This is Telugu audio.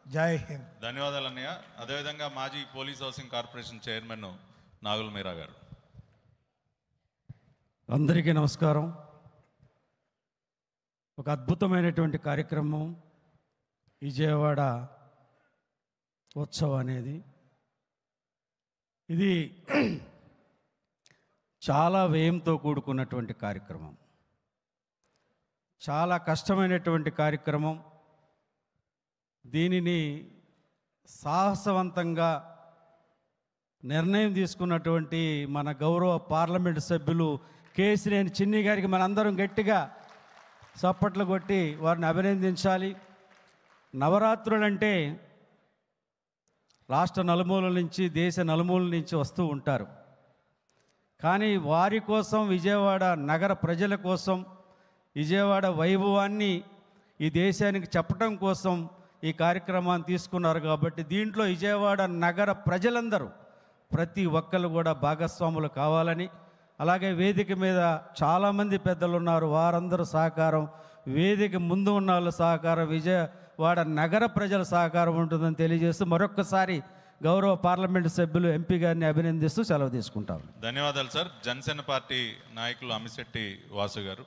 జై హింద్. ధన్యవాదాలు అన్నయ్య. అదేవిధంగా మాజీ police housing corporation chairman Nagul Meera గారు. అందరికీ నమస్కారం. ఒక అద్భుతమైనటువంటి కార్యక్రమం విజయవాడ ఉత్సవం అనేది. ఇది చాలా వ్యయంతో కూడుకున్నటువంటి కార్యక్రమం, చాలా కష్టమైనటువంటి కార్యక్రమం. దీనిని సాహసవంతంగా నిర్ణయం తీసుకున్నటువంటి మన గౌరవ పార్లమెంటు సభ్యులు కేసినేని చిన్ని గారికి మనందరం గట్టిగా చప్పట్లు కొట్టి వారిని అభినందించాలి. నవరాత్రులంటే రాష్ట్ర నలుమూలల నుంచి, దేశ నలుమూలల నుంచి వస్తూ ఉంటారు. కానీ వారి కోసం, విజయవాడ నగర ప్రజల కోసం, విజయవాడ వైభవాన్ని ఈ దేశానికి చెప్పడం కోసం ఈ కార్యక్రమాన్ని తీసుకున్నారు. కాబట్టి దీంట్లో విజయవాడ నగర ప్రజలందరూ ప్రతి ఒక్కరు కూడా భాగస్వాములు కావాలని, అలాగే వేదిక మీద చాలామంది పెద్దలు ఉన్నారు, వారందరూ సహకారం, వేదిక ముందు ఉన్న వాళ్ళ సహకారం, విజయవాడ నగర ప్రజల సహకారం ఉంటుందని తెలియజేస్తూ మరొక్కసారి గౌరవ పార్లమెంటు సభ్యులు ఎంపీ గారిని అభినందిస్తూ సెలవు తీసుకుంటాం. ధన్యవాదాలు సార్. జనసేన పార్టీ నాయకులు అమిశెట్టి వాసు గారు.